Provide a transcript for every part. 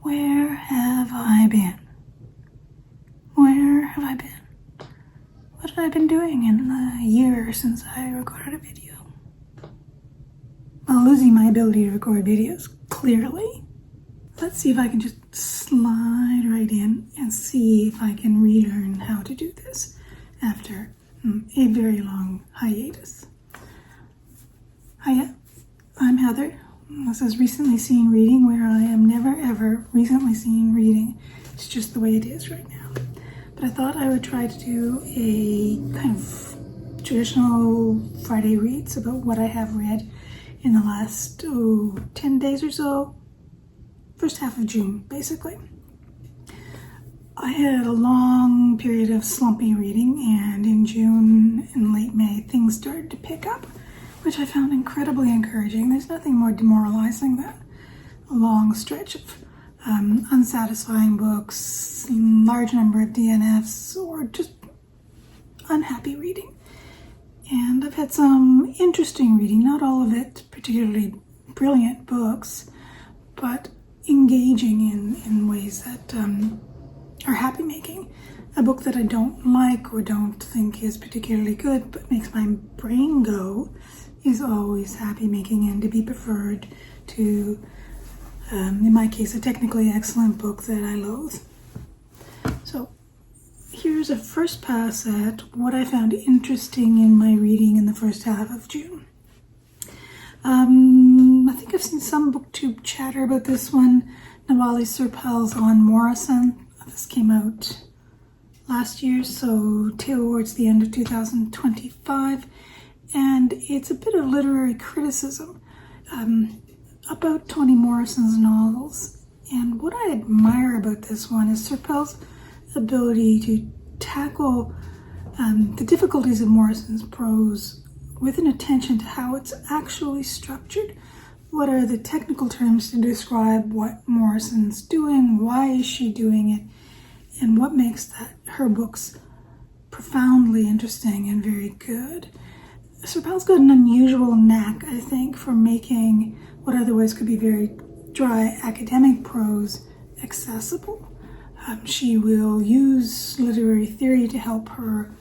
Where have I been? Where have I been? What have I been doing in the year since I recorded a video? Well, losing my ability to record videos, clearly. Let's see if I can just slide right in and see if I can relearn how to do this after a very long hiatus. Hiya, I'm Heather. This is Recently Seen Reading, where I am never ever recently seen reading. It's just the way it is right now. But I thought I would try to do a kind of traditional Friday reads about what I have read in the last 10 days or so. First half of June, basically. I had a long period of slumpy reading, and in June and late May, things started to pick up, which I found incredibly encouraging. There's nothing more demoralizing than a long stretch of unsatisfying books, large number of DNFs, or just unhappy reading. And I've had some interesting reading, not all of it particularly brilliant books, but engaging in ways that are happy making. A book that I don't like or don't think is particularly good but makes my brain go is always happy making and to be preferred to, in my case, a technically excellent book that I loathe. So here's a first pass at what I found interesting in my reading in the first half of June. I think I've seen some booktube chatter about this one. Nawali Serpell's on Morrison. This came out last year, so towards the end of 2025. And it's a bit of literary criticism about Toni Morrison's novels. And what I admire about this one is Serpell's ability to tackle the difficulties of Morrison's prose with an attention to how it's actually structured. What are the technical terms to describe what Morrison's doing? Why is she doing it? And what makes her books profoundly interesting and very good? Serpell's got an unusual knack, I think, for making what otherwise could be very dry academic prose accessible. She will use literary theory to help her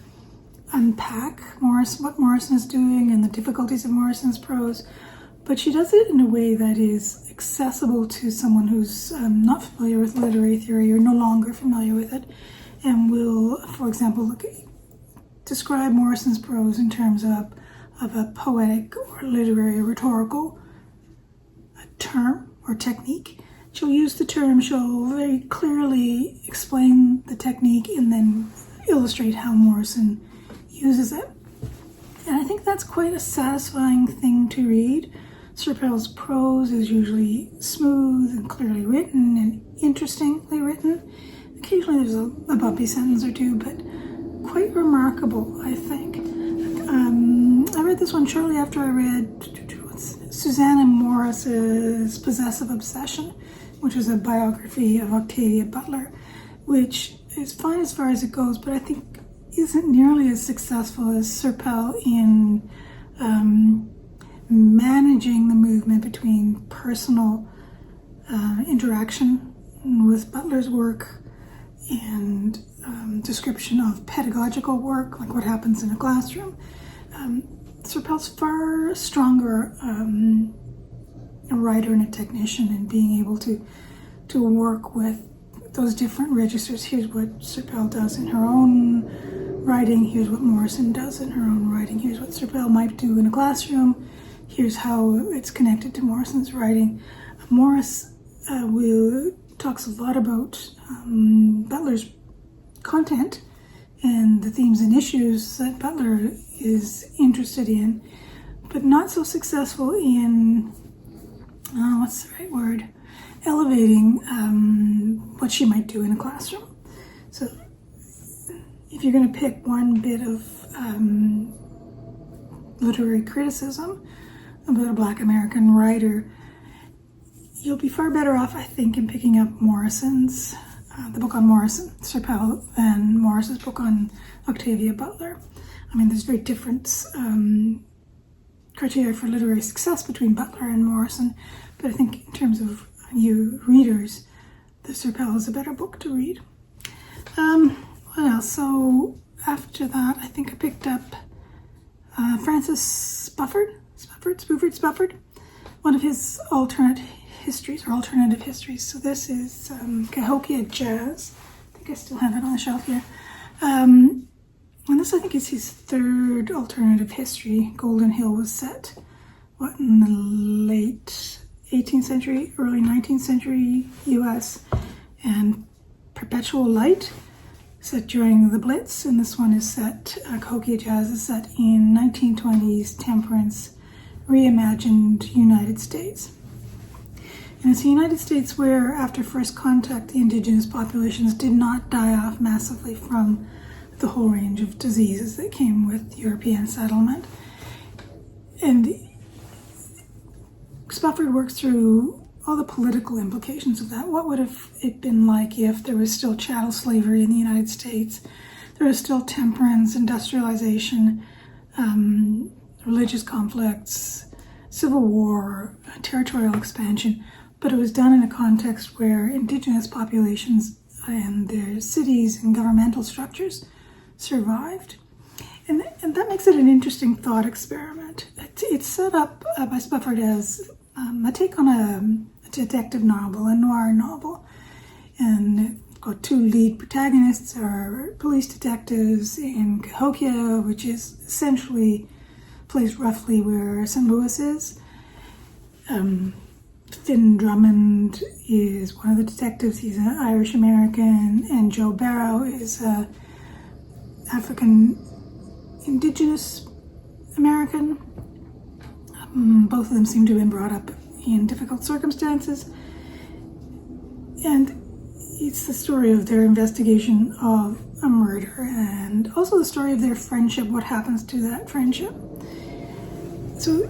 unpack what Morrison is doing and the difficulties of Morrison's prose, but she does it in a way that is accessible to someone who's not familiar with literary theory or no longer familiar with it, and will, for example, describe Morrison's prose in terms of a poetic or literary or rhetorical term or technique. She'll use the term, she'll very clearly explain the technique, and then illustrate how Morrison uses it. And I think that's quite a satisfying thing to read. Serpell's prose is usually smooth and clearly written and interestingly written. Occasionally there's a bumpy sentence or two, but quite remarkable, I think. I read this one shortly after I read Susana Morris's Possessive Obsession, which is a biography of Octavia Butler, which is fine as far as it goes, but I think isn't nearly as successful as Serpell in managing the movement between personal interaction with Butler's work and description of pedagogical work, like what happens in a classroom. Serpell's far stronger a writer and a technician in being able to work with those different registers. Here's what Serpell does in her own writing, here's what Morrison does in her own writing, here's what Serpell might do in a classroom, here's how it's connected to Morrison's writing. Morris talks a lot about Butler's content and the themes and issues that Butler is interested in, but not so successful in, what's the right word, elevating what she might do in a classroom. So if you're going to pick one bit of literary criticism about a Black American writer, you'll be far better off, I think, in picking up Morrison's, the book on Morrison, Serpell, than Morris's book on Octavia Butler. I mean, there's very different criteria for literary success between Butler and Morrison, but I think in terms of you readers, the Serpell is a better book to read. What else? So after that, I think I picked up Francis Spufford, one of his alternative histories. So this is Cahokia Jazz. I think I still have it on the shelf here. And this, I think, is his third alternative history. Golden Hill was set, in the late 18th century, early 19th century US, and Perpetual Light, set during the Blitz, and this one is set, Cahokia Jazz is set in 1920s temperance, reimagined United States. And it's the United States where, after first contact, the indigenous populations did not die off massively from the whole range of diseases that came with European settlement. And Spufford works through all the political implications of that. What would have it been like if there was still chattel slavery in the United States? There was still temperance, industrialization, religious conflicts, civil war, territorial expansion, but it was done in a context where indigenous populations and their cities and governmental structures survived. And that makes it an interesting thought experiment. It's set up by Spufford as a take on a detective novel, a noir novel. And it's got two lead protagonists are police detectives in Cahokia, which is essentially placed roughly where St. Louis is. Finn Drummond is one of the detectives. He's an Irish American, and Joe Barrow is a African Indigenous American. Both of them seem to have been brought up in difficult circumstances, and it's the story of their investigation of a murder and also the story of their friendship, what happens to that friendship. So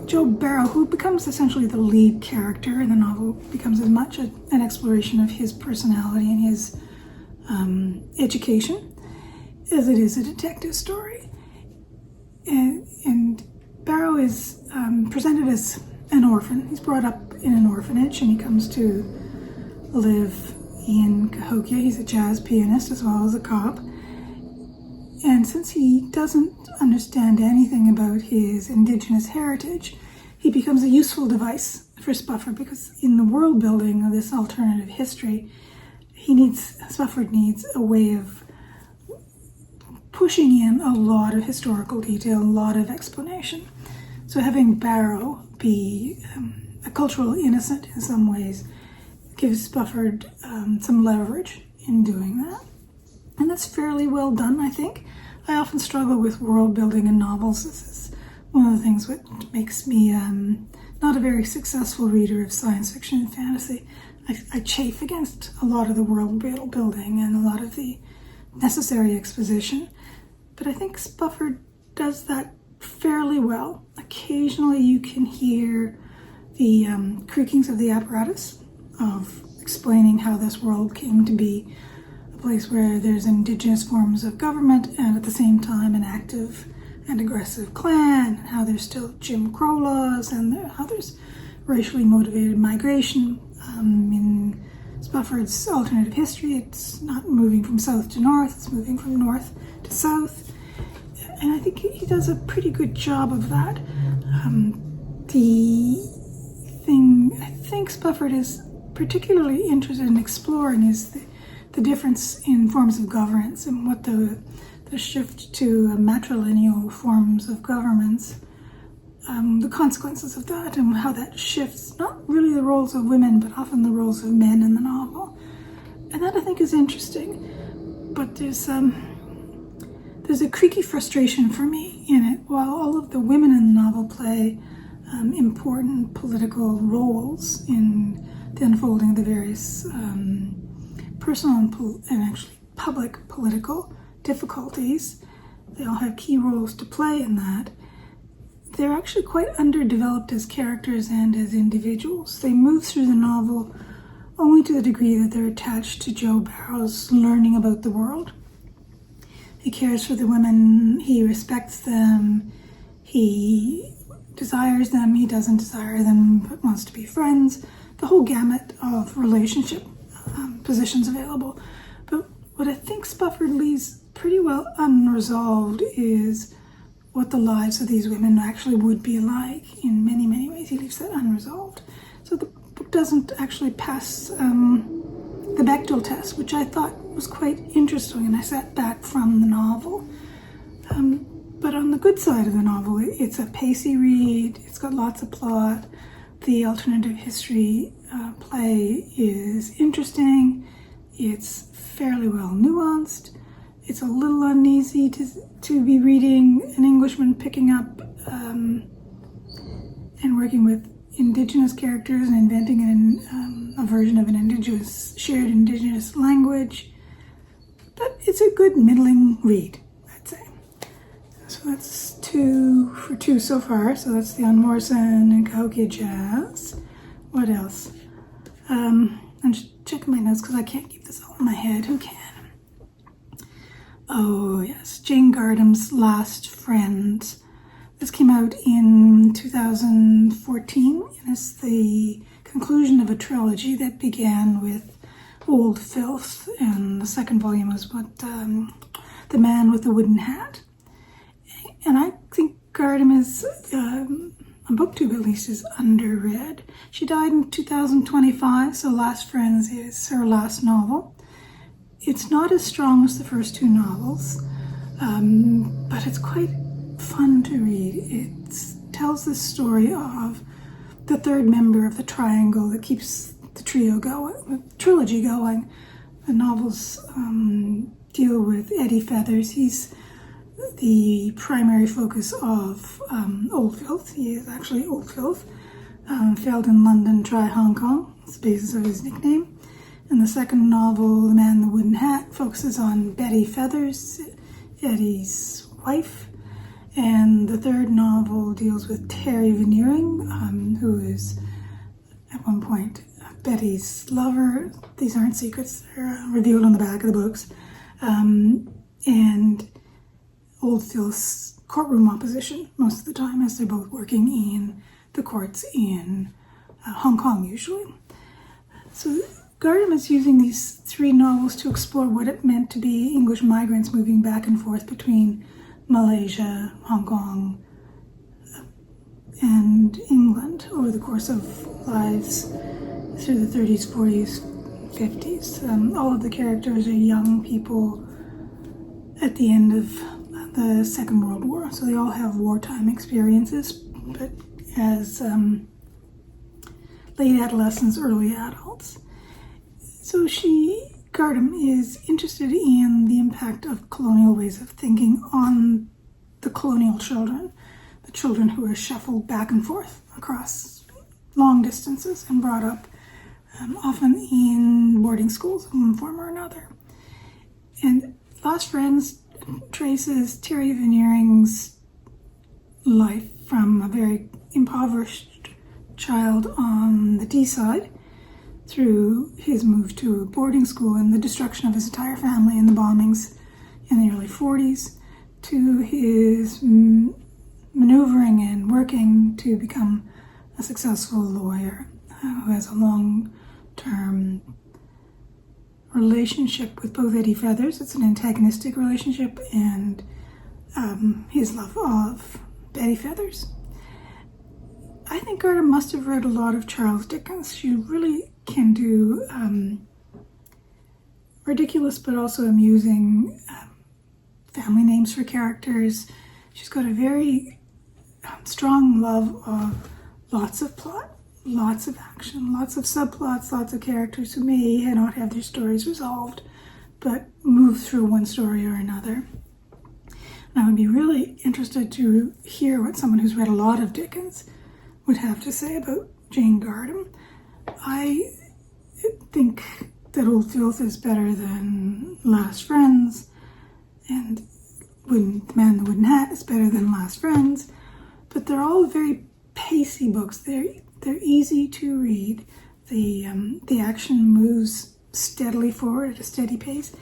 Joe Barrow, who becomes essentially the lead character in the novel, becomes as much an exploration of his personality and his education as it is a detective story. And Barrow is presented as an orphan. He's brought up in an orphanage and he comes to live in Cahokia. He's a jazz pianist as well as a cop. And since he doesn't understand anything about his indigenous heritage, he becomes a useful device for Spufford, because in the world building of this alternative history, Spufford needs a way of pushing in a lot of historical detail, a lot of explanation. So having Barrow be a cultural innocent in some ways gives Spufford some leverage in doing that. And that's fairly well done, I think. I often struggle with world building in novels. This is one of the things that makes me not a very successful reader of science fiction and fantasy. I chafe against a lot of the world building and a lot of the necessary exposition. But I think Spufford does that fairly well. Occasionally you can hear the creakings of the apparatus of explaining how this world came to be a place where there's indigenous forms of government and at the same time an active and aggressive clan, and how there's still Jim Crow laws and how there's racially motivated migration. In Spufford's alternative history, it's not moving from south to north, it's moving from north to south. And I think he does a pretty good job of that. The thing I think Spufford is particularly interested in exploring is the difference in forms of governance and what the shift to matrilineal forms of governments, the consequences of that and how that shifts not really the roles of women but often the roles of men in the novel. And that I think is interesting. But there's a creaky frustration for me in it. While all of the women in the novel play important political roles in the unfolding of the various personal and actually public political difficulties, they all have key roles to play in that. They're actually quite underdeveloped as characters and as individuals. They move through the novel only to the degree that they're attached to Joe Barrow's learning about the world. He cares for the women, he respects them, he desires them, he doesn't desire them, but wants to be friends. the whole gamut of relationship positions available. But what I think Spufford leaves pretty well unresolved is what the lives of these women actually would be like in many, many ways. He leaves that unresolved. So the book doesn't actually pass the Bechdel test, which I thought was quite interesting, and I sat back from the novel. But on the good side of the novel, it's a pacey read, it's got lots of plot, the alternative history play is interesting, it's fairly well nuanced, it's a little uneasy to be reading an Englishman picking up and working with Indigenous characters and inventing a version of an shared Indigenous language. But it's a good middling read, I'd say. So that's 2 for 2 so far. So that's the Morrison and Cahokia jazz. What else? I'm just checking my notes because I can't keep this all in my head. Who can? Oh, yes. Jane Gardam's Last Friends. This came out in 2014 and is the conclusion of a trilogy that began with Old Filth, and the second volume was The Man with the Wooden Hat. And I think Gardam is, on BookTube at least, is underread. She died in 2025, so Last Friends is her last novel. It's not as strong as the first 2 novels, but it's quite fun to read. It tells the story of the third member of the triangle that keeps the trilogy going. The novels deal with Eddie Feathers. He's the primary focus of Old Filth. He is actually Old Filth. Failed in London, try Hong Kong. It's the basis of his nickname. And the second novel, The Man in the Wooden Hat, focuses on Betty Feathers, Eddie's wife. And the third novel deals with Terry Veneering, who is at one point Betty's lover. These aren't secrets, they're revealed on the back of the books. And Old Filth's courtroom opposition most of the time, as they're both working in the courts in Hong Kong usually. So Gardam is using these 3 novels to explore what it meant to be English migrants moving back and forth between Malaysia, Hong Kong, and England over the course of lives through the 30s, 40s, 50s. All of the characters are young people at the end of the Second World War, so they all have wartime experiences, but as late adolescents, early adults. So Gardam is interested in the impact of colonial ways of thinking on the colonial children, the children who are shuffled back and forth across long distances and brought up often in boarding schools of one form or another. And Last Friends traces Terry Veneering's life from a very impoverished child on the D side through his move to a boarding school and the destruction of his entire family in the bombings in the early 40s, to his maneuvering and working to become a successful lawyer who has a long-term relationship with both Eddie Feathers. It's an antagonistic relationship, and his love of Betty Feathers. I think Gardam must have read a lot of Charles Dickens. She really can do ridiculous but also amusing family names for characters. She's got a very strong love of lots of plot, lots of action, lots of subplots, lots of characters who may not have their stories resolved, but move through one story or another. And I would be really interested to hear what someone who's read a lot of Dickens would have to say about Jane Gardam. I think that Old Filth is better than Last Friends, and The Man in the Wooden Hat is better than Last Friends, but they're all very pacey books. They're easy to read. The action moves steadily forward at a steady pace,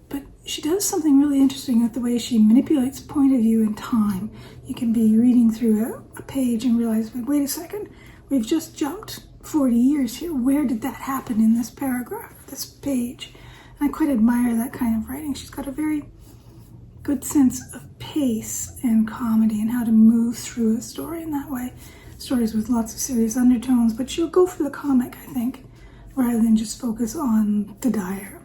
but she does something really interesting with the way she manipulates point of view and time. You can be reading through a page and realize, wait a second, we've just jumped 40 years here. Where did that happen in this paragraph, this page? And I quite admire that kind of writing. She's got a very good sense of pace and comedy and how to move through a story in that way. Stories with lots of serious undertones, but she'll go for the comic, I think, rather than just focus on the dire.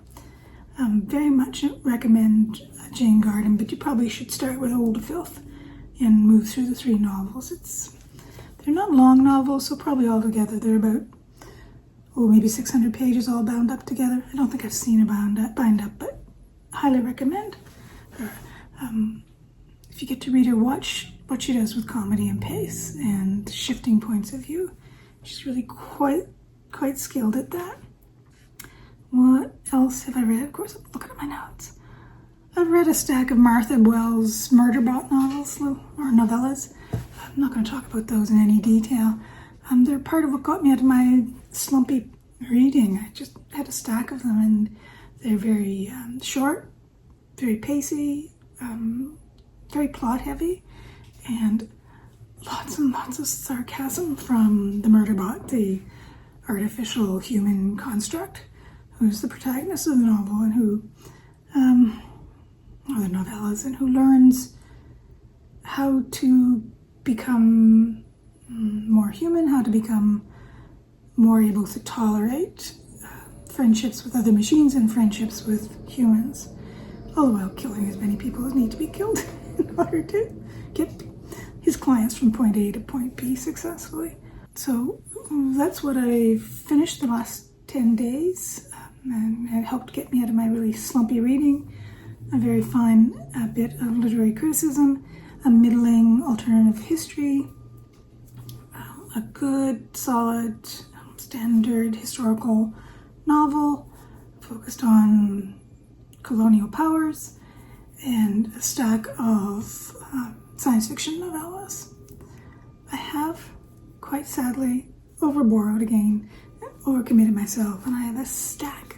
Very much recommend Jane Gardam, but you probably should start with Old Filth and move through the 3 novels. They're not long novels, so probably altogether they're about, maybe 600 pages all bound up together. I don't think I've seen a bind up, but highly recommend her. If you get to read her, watch what she does with comedy and pace and shifting points of view. She's really quite skilled at that. What else have I read? Of course, I'm looking at my notes. I've read a stack of Martha Wells' Murderbot novels, or novellas. I'm not going to talk about those in any detail. They're part of what got me out of my slumpy reading. I just had a stack of them, and they're very short, very pacey, very plot-heavy, and lots of sarcasm from the Murderbot, the artificial human construct, who's the protagonist of the novel and who, or the novellas, and who learns how to become more human, how to become more able to tolerate friendships with other machines and friendships with humans, all the while killing as many people as need to be killed in order to get his clients from point A to point B successfully. So that's what I finished the last 10 days, and it helped get me out of my really slumpy reading. A very fine bit of literary criticism, a middling alternative history, a good, solid, standard historical novel focused on colonial powers, and a stack of science fiction novellas. I have, quite sadly, overborrowed again, overcommitted myself, and I have a stack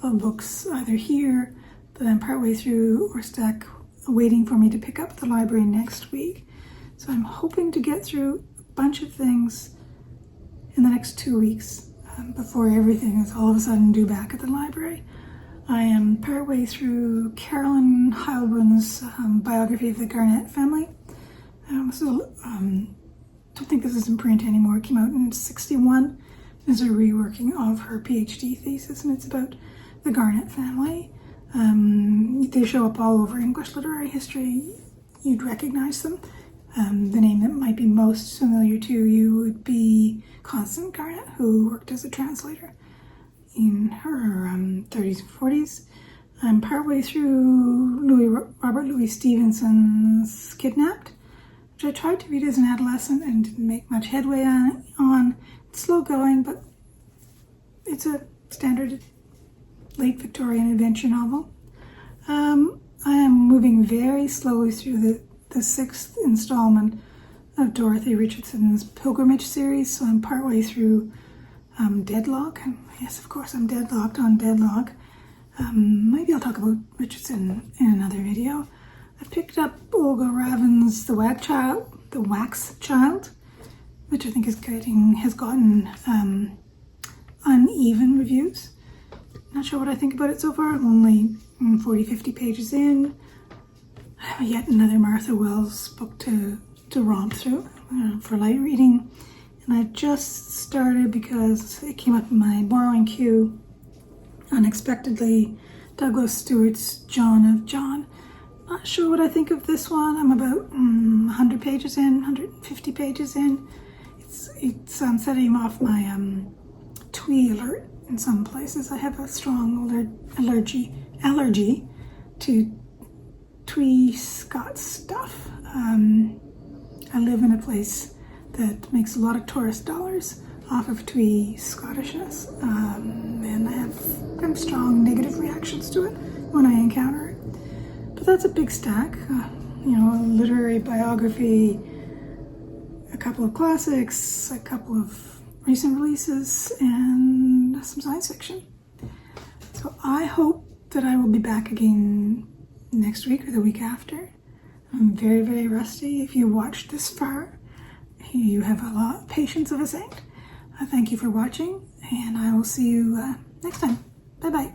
of books either here that I'm partway through or stack waiting for me to pick up at the library next week. So I'm hoping to get through a bunch of things in the next 2 weeks before everything is all of a sudden due back at the library. I am partway through Carolyn Heilbrun's biography of the Garnett family. Don't think this is in print anymore. It came out in '61. There's a reworking of her PhD thesis, and it's about the Garnett family. They show up all over English literary history. You'd recognize them. The name that might be most familiar to you would be Constance Garnett, who worked as a translator in her 30s and 40s. I'm partway through Robert Louis Stevenson's Kidnapped, which I tried to read as an adolescent and didn't make much headway on. It's slow going, but it's a standard late Victorian adventure novel. I am moving very slowly through the 6th installment of Dorothy Richardson's Pilgrimage series, so I'm partway through Deadlock. Yes, of course, I'm deadlocked on Deadlock. Maybe I'll talk about Richardson in another video. I've picked up Olga Ravn's The Wax Child, which I think has gotten uneven reviews. Not sure what I think about it so far. I'm only 40-50 pages in. I have yet another Martha Wells book to romp through for light reading. And I just started because it came up in my borrowing queue unexpectedly, Douglas Stewart's John of John. Not sure what I think of this one. I'm about 100 pages in, 150 pages in. It's setting off my twee alert in some places. I have a strong allergy to twee Scots stuff. I live in a place that makes a lot of tourist dollars off of twee Scottishness, and I have kind of strong negative reactions to it when I encounter it. But that's a big stack, a literary biography, a couple of classics, a couple of recent releases, and some science fiction. So I hope that I will be back again next week or the week after. I'm very, very rusty. If you watched this far, you have a lot of patience of a saint. Thank you for watching, and I will see you next time. Bye-bye.